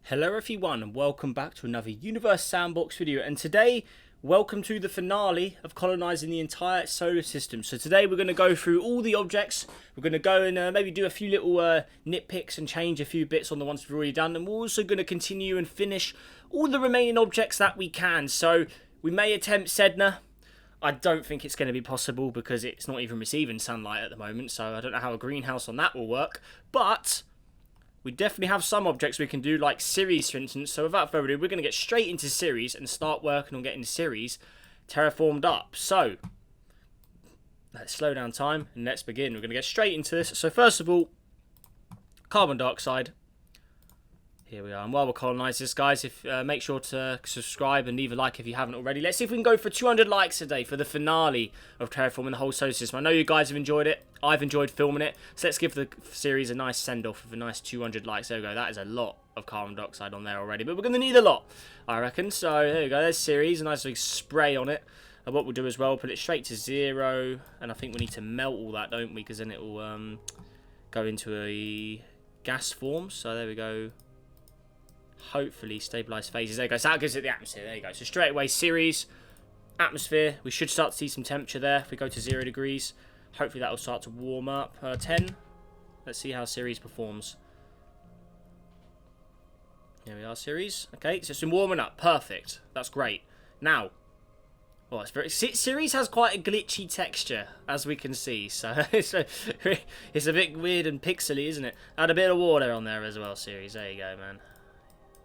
Hello everyone and welcome back to another Universe Sandbox video, and today welcome to the finale of colonizing the entire solar system. So today we're going to go through all the objects. We're going to go and maybe do a few little nitpicks and change a few bits on the ones we've already done, and we're also going to continue and finish all the remaining objects that we can. So we may attempt Sedna. I don't think it's going to be possible because it's not even receiving sunlight at the moment, so I don't know how a greenhouse on that will work, but we definitely have some objects we can do, like Ceres, for instance. So without further ado, we're going to get straight into Ceres and start working on getting Ceres terraformed up. So let's slow down time and let's begin. We're going to get straight into this. So first of all, carbon dioxide. Here we are. And while we're colonising this, guys, make sure to subscribe and leave a like if you haven't already. Let's see if we can go for 200 likes today for the finale of terraforming the whole solar system. I know you guys have enjoyed it. I've enjoyed filming it. So let's give the series a nice send-off with a nice 200 likes. There we go. That is a lot of carbon dioxide on there already. But we're going to need a lot, I reckon. So there we go. There's Ceres. A nice big spray on it. And what we'll do as well, put it straight to 0. And I think we need to melt all that, don't we? Because then it will go into a gas form. So there we go. Hopefully stabilize phases. There you go. So that gives it the atmosphere. There you go. So straight away, Ceres, atmosphere. We should start to see some temperature there. If we go to 0 degrees, hopefully that will start to warm up. 10. Let's see how Ceres performs. Here we are, Ceres. Okay, so it's been warming up. Perfect. That's great. Now, oh, it's very. Ceres has quite a glitchy texture, as we can see. So it's a bit weird and pixely, isn't it? Add a bit of water on there as well, Ceres. There you go, man.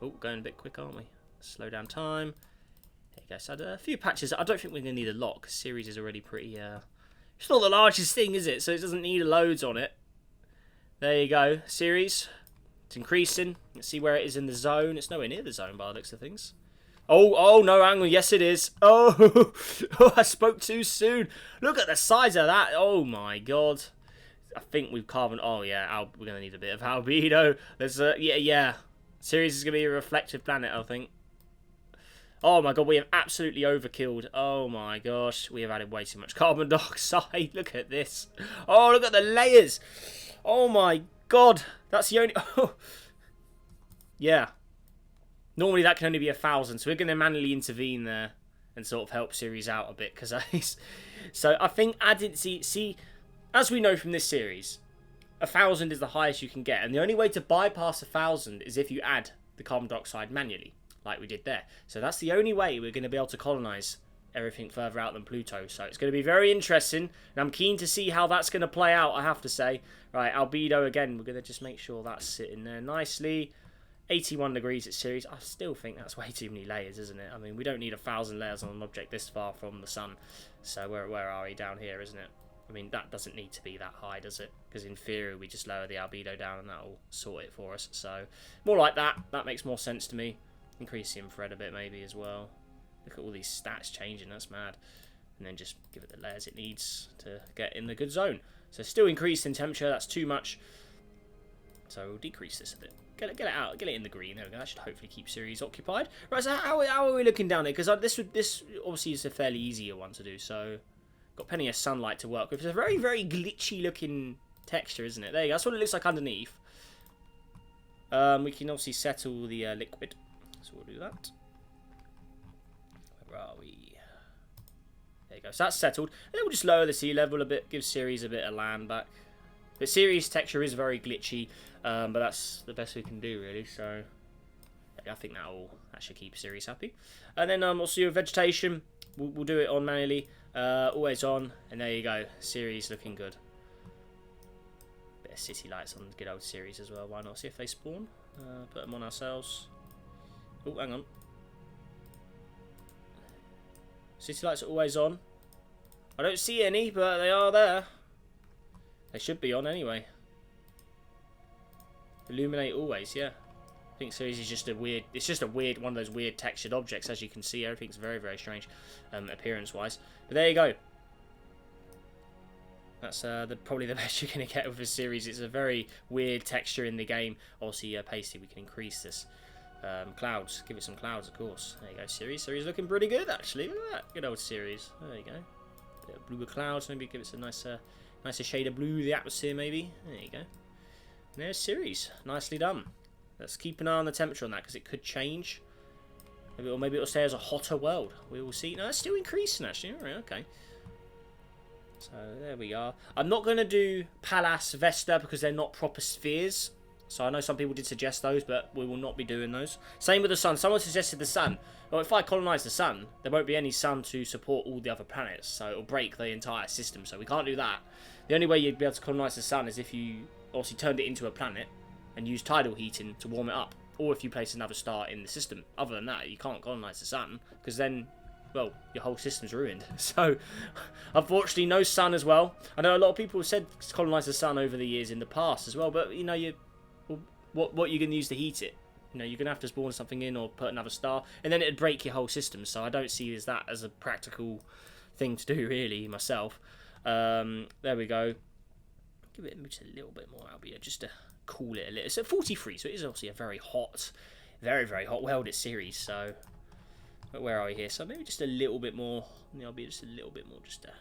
Oh, going a bit quick, aren't we? Slow down time. There you go. So a few patches. I don't think we're going to need a lot, because Ceres is already pretty... It's not the largest thing, is it? So it doesn't need loads on it. There you go. Ceres. It's increasing. Let's see where it is in the zone. It's nowhere near the zone by the looks of things. Oh, no, hang on. Yes, it is. Oh, I spoke too soon. Look at the size of that. Oh, my God. I think we've carbon... Oh, yeah. We're going to need a bit of albedo. There's yeah. Ceres is going to be a reflective planet, I think. Oh my god, we have absolutely overkilled. Oh my gosh, we have added way too much carbon dioxide. Look at this. Oh, look at the layers. Oh my god, that's the only... Oh. Yeah. Normally that can only be 1,000, so we're going to manually intervene there and sort of help Ceres out a bit. So I think adding... See, as we know from this series, 1,000 is the highest you can get, and the only way to bypass 1,000 is if you add the carbon dioxide manually, like we did there. So that's the only way we're going to be able to colonize everything further out than Pluto. So it's going to be very interesting, and I'm keen to see how that's going to play out, I have to say. Right, albedo again, we're going to just make sure that's sitting there nicely. 81 degrees at Ceres. I still think that's way too many layers, isn't it? I mean, we don't need 1,000 layers on an object this far from the sun. So where are we? Down here, isn't it? I mean, that doesn't need to be that high, does it? Because in theory, we just lower the albedo down and that'll sort it for us. So, more like that. That makes more sense to me. Increase the infrared a bit maybe as well. Look at all these stats changing. That's mad. And then just give it the layers it needs to get in the good zone. So, still increased in temperature. That's too much. So, we'll decrease this a bit. Get it out. Get it in the green. There we go. That should hopefully keep Ceres occupied. Right, so how are we looking down there? Because this obviously is a fairly easier one to do. So... Got plenty of sunlight to work with. It's a very, very glitchy looking texture, isn't it? There you go. That's what it looks like underneath. We can obviously settle the liquid. So we'll do that. Where are we? There you go. So that's settled. And then we'll just lower the sea level a bit. Give Ceres a bit of land back. But Ceres texture is very glitchy. But that's the best we can do, really. So I think that should keep Ceres happy. And then also your vegetation. We'll do it on manually. Always on, and there you go. Ceres looking good. Bit of city lights on good old Ceres as well. Why not? See if they spawn. Put them on ourselves. Oh, hang on. City lights are always on. I don't see any, but they are there. They should be on anyway. Illuminate always, yeah. I think Ceres is just a weird... It's just a weird... One of those weird textured objects. As you can see, everything's very, very strange appearance-wise. But there you go. That's probably the best you're going to get with a Ceres. It's a very weird texture in the game. Obviously, pasty, we can increase this. Clouds. Give it some clouds, of course. There you go, Ceres. Ceres looking pretty good, actually. Look at that. Good old Ceres. There you go. Bit of bluer clouds. Maybe give it some nicer shade of blue. The atmosphere, maybe. There you go. And there's Ceres. Nicely done. Let's keep an eye on the temperature on that, because it could change. Maybe it'll stay as a hotter world. We will see. No, it's still increasing, actually. All right, okay. So, there we are. I'm not going to do Pallas, Vesta, because they're not proper spheres. So, I know some people did suggest those, but we will not be doing those. Same with the sun. Someone suggested the sun. Well, if I colonize the sun, there won't be any sun to support all the other planets. So, it'll break the entire system. So, we can't do that. The only way you'd be able to colonize the sun is if you obviously turned it into a planet and used tidal heating to warm it up. Or if you place another star in the system. Other than that, you can't colonize the sun, because then, well, your whole system's ruined. So, unfortunately, no sun as well. I know a lot of people have said colonize the sun over the years in the past as well, but, you know, what are you going to use to heat it? You know, you're going to have to spawn something in or put another star, and then it'd break your whole system. So I don't see that as a practical thing to do, really, myself. There we go. Give it just a little bit more albedo, just to cool it a little. It's at 43, so it is obviously a very hot, very, very hot world at Ceres. So, but where are we here? So maybe just a little bit more. I'll be just a little bit more, just to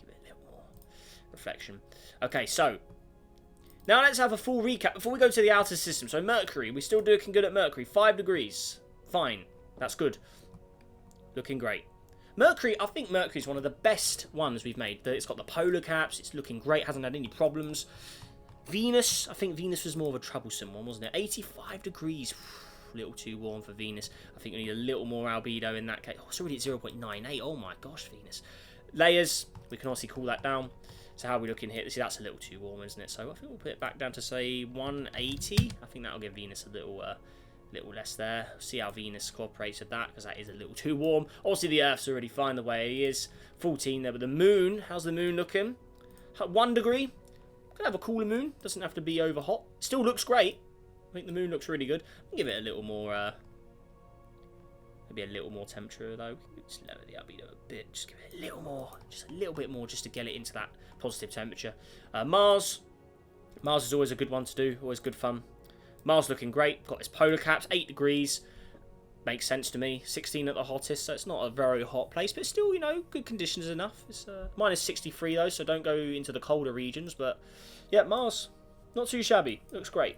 give it a little more reflection. Okay, so now let's have a full recap before we go to the outer system. So Mercury, we're still looking good at Mercury. 5 degrees, fine, that's good, looking great. Mercury, I think Mercury is one of the best ones we've made. It's got the polar caps, it's looking great, hasn't had any problems. Venus, I think Venus was more of a troublesome one, wasn't it? 85 degrees, a little too warm for Venus. I think we need a little more albedo in that case. Oh, it's already at 0.98, oh my gosh, Venus. Layers, we can obviously cool that down. So how are we looking here? See, that's a little too warm, isn't it? So I think we'll put it back down to, say, 180. I think that'll give Venus a little less there. See how Venus cooperates with that, because that is a little too warm. Obviously, the Earth's already fine the way it is. 14 there, but the moon, how's the moon looking? 1 degree. Could have a cooler moon. Doesn't have to be over hot. Still looks great. I think the moon looks really good. I'll give it a little more, maybe a little more temperature though. Just lower the albedo a bit. Just give it a little more, just a little bit more, just to get it into that positive temperature. Mars. Mars is always a good one to do. Always good fun. Mars looking great. Got its polar caps, 8 degrees. Makes sense to me. 16 at the hottest, so it's not a very hot place, but still, you know, good conditions enough. It's minus 63 though, so don't go into the colder regions. But yeah, Mars, not too shabby. Looks great.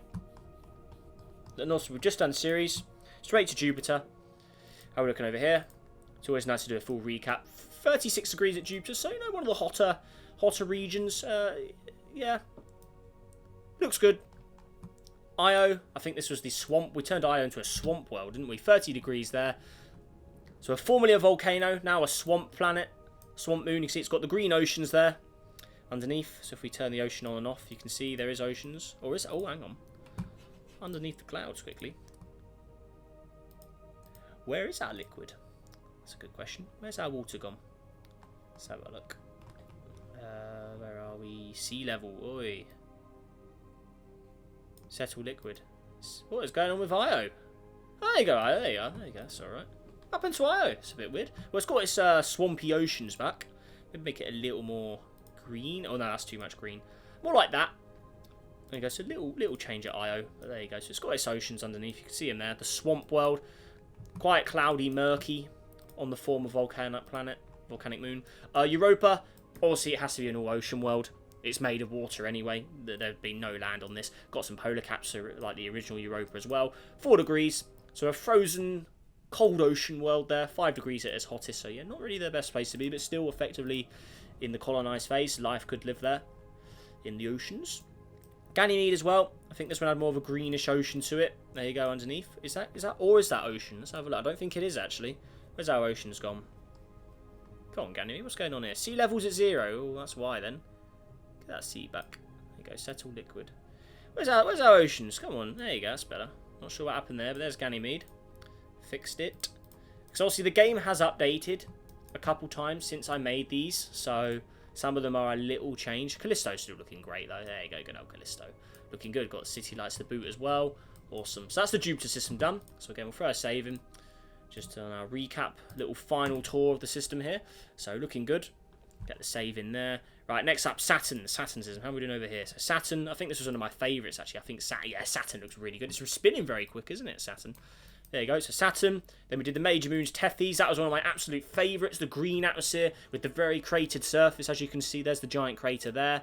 And also, we've just done Ceres. Straight to Jupiter. How are we looking over here? It's always nice to do a full recap. 36 degrees at Jupiter, so you know, one of the hotter regions. Yeah, looks good. Io, I think this was the swamp. We turned Io into a swamp world, didn't we? 30 degrees there. So formerly a volcano, now a swamp planet. Swamp moon, you can see it's got the green oceans there underneath. So if we turn the ocean on and off, you can see there is oceans. Or is it? Oh, hang on. Underneath the clouds, quickly. Where is our liquid? That's a good question. Where's our water gone? Let's have a look. Where are we? Sea level. Oi. Settle liquid. What is going on with Io? Oh, there you go, Io. There you are. There you go. That's alright. Up into Io. It's a bit weird. Well, it's got its swampy oceans back. Maybe make it a little more green. Oh, no, that's too much green. More like that. There you go. So little change at Io. But there you go. So it's got its oceans underneath. You can see them there. The swamp world. Quite cloudy, murky. On the form of volcanic planet. Volcanic moon. Europa. Obviously, it has to be an all-ocean world. It's made of water anyway. There'd be no land on this. Got some polar caps like the original Europa as well. 4 degrees. So a frozen, cold ocean world there. 5 degrees at its hottest. So yeah, not really the best place to be, but still effectively in the colonised phase. Life could live there in the oceans. Ganymede as well. I think this one had more of a greenish ocean to it. There you go underneath. Is that or is that ocean? Let's have a look. I don't think it is actually. Where's our oceans gone? Come on, Ganymede. What's going on here? Sea level's at 0. Oh, that's why then. Get that sea back. There you go. Settle liquid. Where's our oceans? Come on. There you go. That's better. Not sure what happened there, but there's Ganymede. Fixed it. Because obviously the game has updated a couple times since I made these, so some of them are a little changed. Callisto's still looking great though. There you go. Good old Callisto. Looking good. Got city lights to boot as well. Awesome. So that's the Jupiter system done. So again, we'll throw a save in. Just on our recap, little final tour of the system here. So looking good. Get the save in there. Right, next up, Saturn. The Saturn system. How are we doing over here? So Saturn, I think this was one of my favourites actually. I think Saturn looks really good. It's spinning very quick, isn't it, Saturn? There you go. So Saturn. Then we did the major moons, Tethys. That was one of my absolute favourites. The green atmosphere with the very cratered surface. As you can see, there's the giant crater there.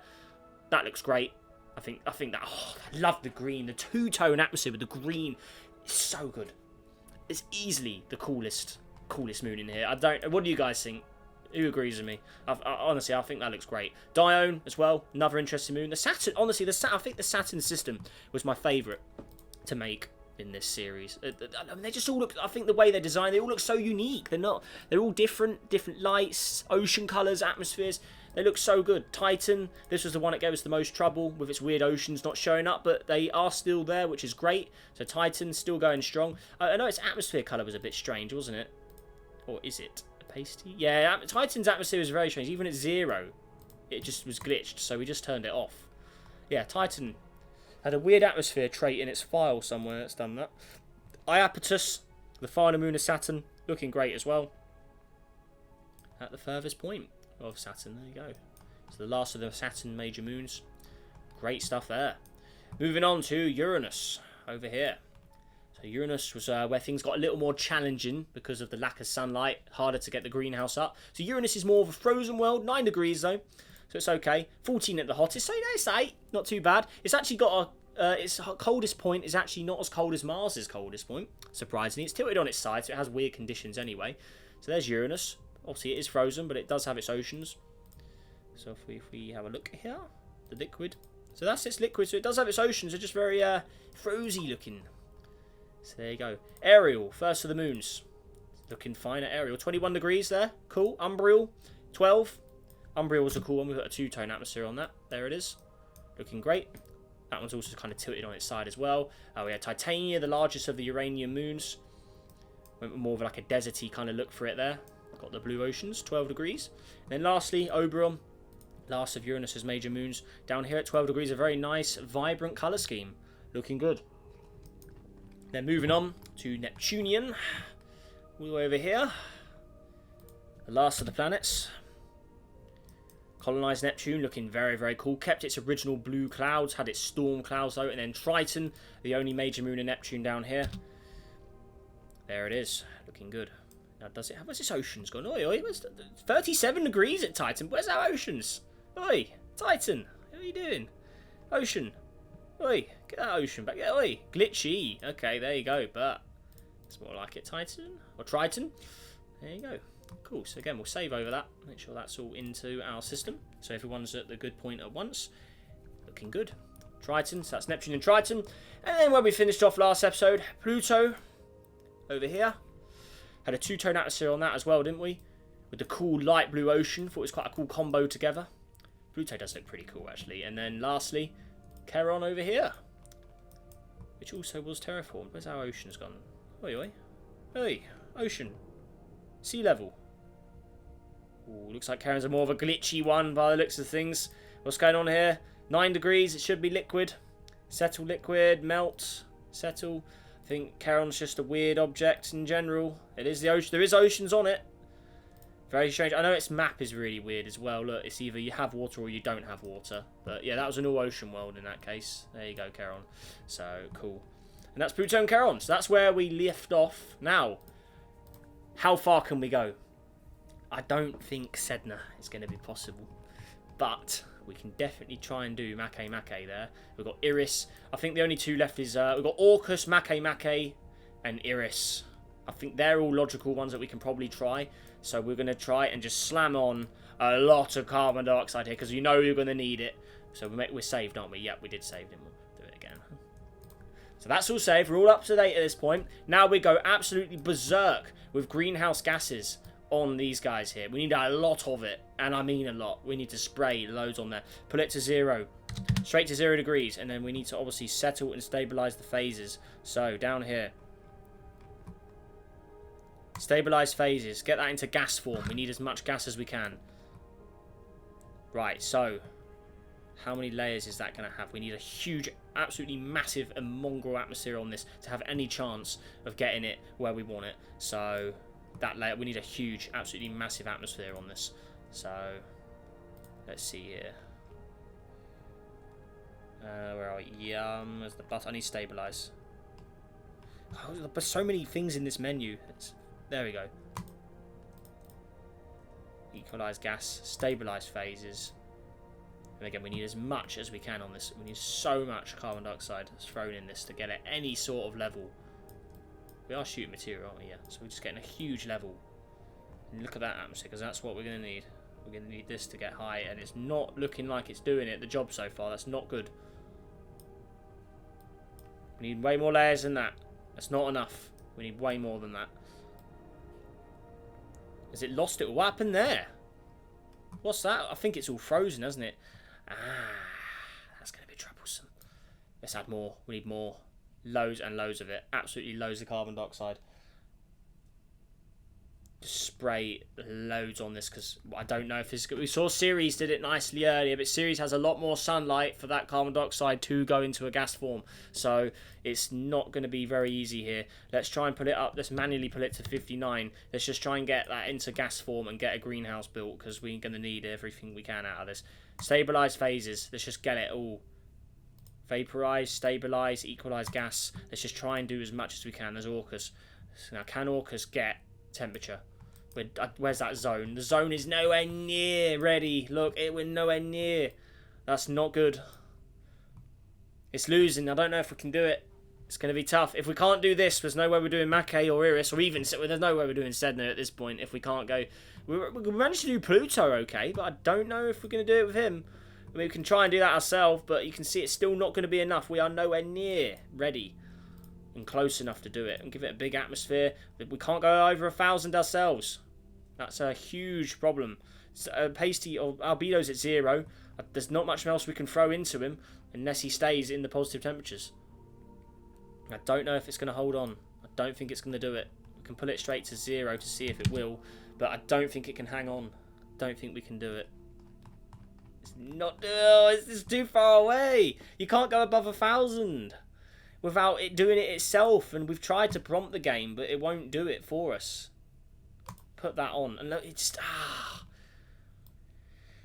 That looks great. I think that. Oh, I love the green. The two-tone atmosphere with the green is so good. It's easily the coolest moon in here. I don't. What do you guys think? Who agrees with me? Honestly, I think that looks great. Dione as well, another interesting moon. The Saturn, honestly, I think the Saturn system was my favourite to make in this series. I mean, they just all look. I think the way they're designed, they all look so unique. They're all different lights, ocean colours, atmospheres. They look so good. Titan, this was the one that gave us the most trouble with its weird oceans not showing up, but they are still there, which is great. So Titan's still going strong. I know its atmosphere colour was a bit strange, wasn't it? Or is it? Pasty? Yeah, Titan's atmosphere is very strange. Even at 0, it just was glitched, so we just turned it off. Yeah, Titan had a weird atmosphere trait in its file somewhere that's done that. Iapetus, the final moon of Saturn, looking great as well. At the furthest point of Saturn, there you go. So the last of the Saturn major moons. Great stuff there. Moving on to Uranus, over here. So Uranus was where things got a little more challenging because of the lack of sunlight, harder to get the greenhouse up. So Uranus is more of a frozen world, 9 degrees though, so it's okay. 14 at the hottest, so it's 8, not too bad. It's actually got its coldest point is actually not as cold as Mars's coldest point, surprisingly. It's tilted on its side, so it has weird conditions anyway. So there's Uranus. Obviously it is frozen, but it does have its oceans. So if we have a look here, the liquid. So that's its liquid, so it does have its oceans, they're just very frozy looking. So there you go. Ariel, first of the moons. Looking fine at Ariel. 21 degrees there. Cool. Umbriel, 12. Umbriel was a cool one. We've got a two-tone atmosphere on that. There it is. Looking great. That one's also kind of tilted on its side as well. We had Titania, the largest of the Uranian moons. Went with more of like a deserty kind of look for it there. Got the blue oceans, 12 degrees. And then lastly, Oberon, last of Uranus's major moons. Down here at 12 degrees, a very nice, vibrant colour scheme. Looking good. Then moving on to Neptunian, all the way over here. The last of the planets. Colonized Neptune, looking very, very cool. Kept its original blue clouds, had its storm clouds though. And then Triton, the only major moon of Neptune down here. There it is, looking good. Now, does it have, where's its oceans gone? Oi, oi, 37 degrees at Titan. Where's our oceans? Oi, Titan, what are you doing? Ocean. Oi, get that ocean back. Yeah, oi, glitchy. Okay, there you go. But it's more like it, Titan or Triton. There you go. Cool. So again, we'll save over that. Make sure that's all into our system. So everyone's at the good point at once. Looking good. Triton. So that's Neptune and Triton. And then when we finished off last episode, Pluto over here. Had a two-tone atmosphere on that as well, didn't we? With the cool light blue ocean. Thought it was quite a cool combo together. Pluto does look pretty cool actually. And then lastly, Charon over here, which also was terraformed. Where's our oceans gone? Oi, oi. Oi, ocean. Sea level. Ooh, looks like Charon's a more of a glitchy one by the looks of things. What's going on here? 9 degrees, it should be liquid. Settle liquid, melt, settle. I think Charon's just a weird object in general. It is the ocean. There is oceans on it. Very strange. I know its map is really weird as well. Look, it's either you have water or you don't have water. But yeah, that was an all-ocean world in that case. There you go, Charon. So, cool. And that's Pluto and Charon. So that's where we left off. Now, how far can we go? I don't think Sedna is going to be possible. But we can definitely try and do Make there. We've got Iris. I think the only two left is... we've got Orcus, Make, and Iris. I think they're all logical ones that we can probably try. So we're going to try and just slam on a lot of carbon dioxide here because you know you're going to need it. So we're saved, aren't we? Yep, we did save them. We'll do it again. So that's all saved. We're all up to date at this point. Now we go absolutely berserk with greenhouse gases on these guys here. We need a lot of it, and I mean a lot. We need to spray loads on there. Put it to 0. Straight to 0 degrees, and then we need to obviously settle and stabilize the phases. So down here. Stabilize phases. Get that into gas form. We need as much gas as we can. Right, so how many layers is that going to have? We need a huge, absolutely massive and mongrel atmosphere on this to have any chance of getting it where we want it. So that layer, we need a huge, absolutely massive atmosphere on this. So let's see here. Where are we? There's the button. I need to stabilize. Oh, there's so many things in this menu. There we go. Equalize gas, stabilize phases. And again, we need as much as we can on this. We need so much carbon dioxide thrown in this to get at any sort of level. We are shooting material, aren't we? Yeah. So we're just getting a huge level. And look at that atmosphere, because that's what we're going to need. We're going to need this to get high, and it's not looking like it's doing it, the job so far. That's not good. We need way more layers than that. That's not enough. We need way more than that. Has it lost it? What happened there? What's that? I think it's all frozen, hasn't it? Ah, that's going to be troublesome. Let's add more. We need more. Loads and loads of it. Absolutely loads of carbon dioxide. Just spray loads on this, because I don't know if this... We saw Ceres did it nicely earlier, but Ceres has a lot more sunlight for that carbon dioxide to go into a gas form. So it's not going to be very easy here. Let's try and put it up. Let's manually put it to 59. Let's just try and get that into gas form and get a greenhouse built, because we're going to need everything we can out of this. Stabilize phases. Let's just get it all. Vaporize, stabilize, equalize gas. Let's just try and do as much as we can. There's Orcus. So now, can Orcus get temperature? Where's that zone? The zone is nowhere near ready. Look, we're nowhere near. That's not good. It's losing. I don't know if we can do it. It's going to be tough. If we can't do this, there's no way we're doing Mackay or Iris, or even... There's no way we're doing Sedna at this point if we can't go... We managed to do Pluto okay, but I don't know if we're going to do it with him. I mean, we can try and do that ourselves, but you can see it's still not going to be enough. We are nowhere near ready and close enough to do it and give it a big atmosphere. We can't go over 1,000 ourselves. That's a huge problem. Pasty or Albedo's at 0. There's not much else we can throw into him unless he stays in the positive temperatures. I don't know if it's going to hold on. I don't think it's going to do it. We can pull it straight to 0 to see if it will, but I don't think it can hang on. I don't think we can do it. It's not... Oh, it's too far away. You can't go above 1,000 without it doing it itself, and we've tried to prompt the game, but it won't do it for us. Put that on, and look, it's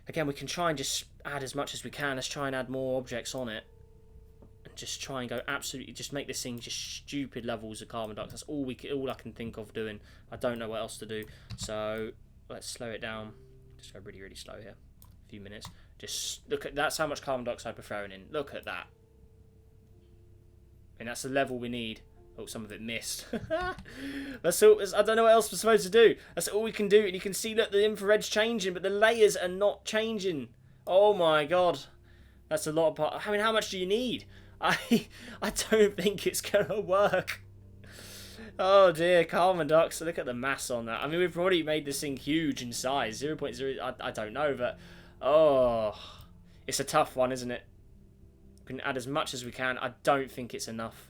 again, we can try and just add as much as we can. Let's try and add more objects on it, and just try and go absolutely, just make this thing just stupid levels of carbon dioxide. That's all I can think of doing. I don't know what else to do, so let's slow it down. Just go really, really slow here. A few minutes. Just look at that's how much carbon dioxide we're throwing in. Look at that, and that's the level we need. Oh, some of it missed. That's all. I don't know what else we're supposed to do. That's all we can do. And you can see that the infrared's changing, but the layers are not changing. Oh my god, that's a lot of. I mean, how much do you need? I don't think it's gonna work. Oh dear, carbon dioxide. Look at the mass on that. I mean, we've already made this thing huge in size. 0.0. I don't know, but oh, it's a tough one, isn't it? We can add as much as we can. I don't think it's enough.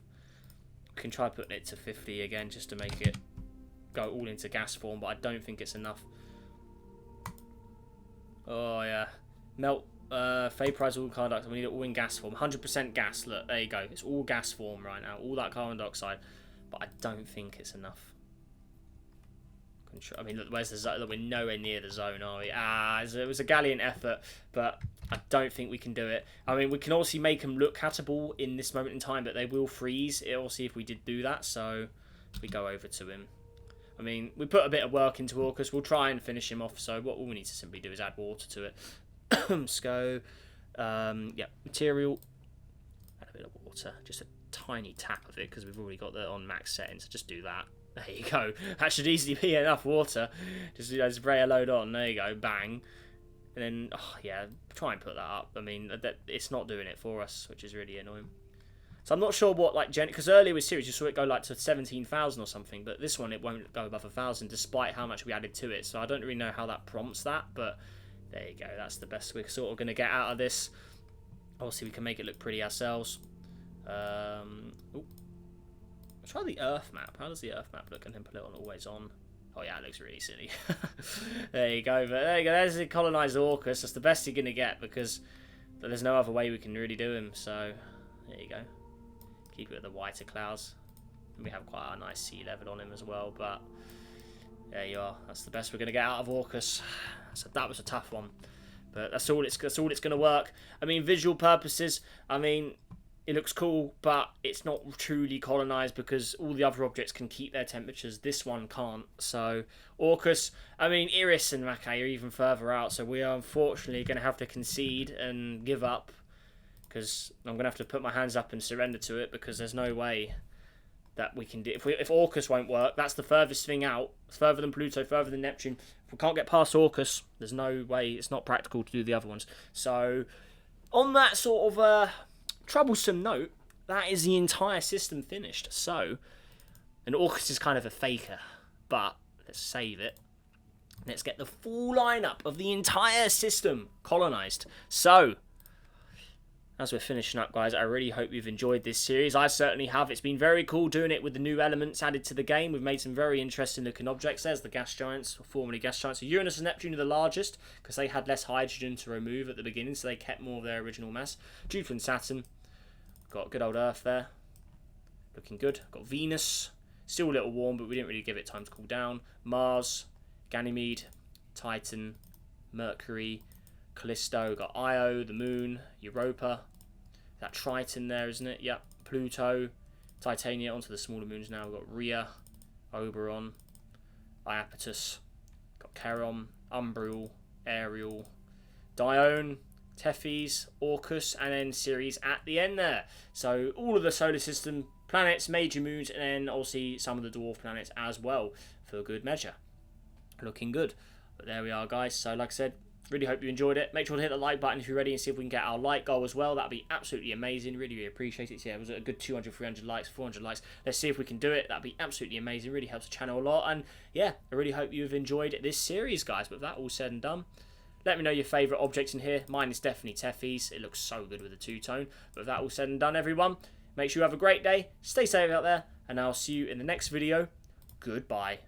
We can try putting it to 50 again just to make it go all into gas form, but I don't think it's enough. Oh yeah, melt, vaporize all carbon dioxide. We need it all in gas form. 100% gas. Look, there you go. It's all gas form right now. All that carbon dioxide, but I don't think it's enough. I mean, look, where's the zone? Look, we're nowhere near the zone, are we? It was a gallant effort, but I don't think we can do it. I mean, we can obviously make them look hackable in this moment in time, but they will freeze. It'll see if we did do that, so we go over to him. I mean, we put a bit of work into Orcus. We'll try and finish him off, so what we need to simply do is add water to it. Let's go, yeah, material, add a bit of water, just a tiny tap of it, because we've already got that on max settings, so just do that. There you go. That should easily be enough water. Just spray a load on. There you go. Bang. And then, oh yeah, try and put that up. I mean, it's not doing it for us, which is really annoying. So I'm not sure what, like, because earlier with Ceres, you saw it go, like, to 17,000 or something, but this one, it won't go above 1,000, despite how much we added to it. So I don't really know how that prompts that, but there you go. That's the best we're sort of going to get out of this. Obviously, we can make it look pretty ourselves. Ooh. Try the Earth map. How does the Earth map look? And then put it on always on. Oh yeah, it looks really silly. There you go. But there you go. There's the colonized Orcus. That's the best you're gonna get because there's no other way we can really do him. So there you go. Keep it with the whiter clouds. And we have quite a nice sea level on him as well. But there you are. That's the best we're gonna get out of Orcus. So that was a tough one. But that's all it's gonna work. I mean, visual purposes. I mean, it looks cool, but it's not truly colonized because all the other objects can keep their temperatures. This one can't. So, Orcus, I mean, Iris and Mackay are even further out, so we are unfortunately going to have to concede and give up, because I'm going to have to put my hands up and surrender to it, because there's no way that we can do. If Orcus won't work, that's the furthest thing out. It's further than Pluto, further than Neptune. If we can't get past Orcus, there's no way. It's not practical to do the other ones. So, on that sort of troublesome note, that is the entire system finished. So, and Orcus is kind of a faker, but let's save it. Let's get the full lineup of the entire system colonized. So, as we're finishing up, guys, I really hope you've enjoyed this series. I certainly have. It's been very cool doing it with the new elements added to the game. We've made some very interesting looking objects. There's the gas giants, or formerly gas giants. So Uranus and Neptune are the largest because they had less hydrogen to remove at the beginning, so they kept more of their original mass. Jupiter and Saturn. Got good old Earth there. Looking good. Got Venus. Still a little warm, but we didn't really give it time to cool down. Mars. Ganymede. Titan. Mercury. Callisto. Got Io, the Moon. Europa. That Triton there, isn't it? Yep. Pluto. Titania. Onto the smaller moons now. We've got Rhea. Oberon. Iapetus. Got Charon. Umbriel. Ariel. Dione. Tethys, Orcus, and then Ceres at the end there. So all of the solar system planets, major moons, and then obviously some of the dwarf planets as well, for good measure. Looking good. But there we are, guys. So like I said, really hope you enjoyed it. Make sure to hit the like button if you're ready, and see if we can get our like goal as well. That'd be absolutely amazing. Really, really appreciate it. So yeah, it was a good 200, 300 likes, 400 likes. Let's see if we can do it. That'd be absolutely amazing. Really helps the channel a lot. And yeah, I really hope you've enjoyed this series, guys. But with that all said and done, let me know your favourite objects in here. Mine is definitely Tethys. It looks so good with the two-tone. But with that all said and done, everyone, make sure you have a great day. Stay safe out there. And I'll see you in the next video. Goodbye.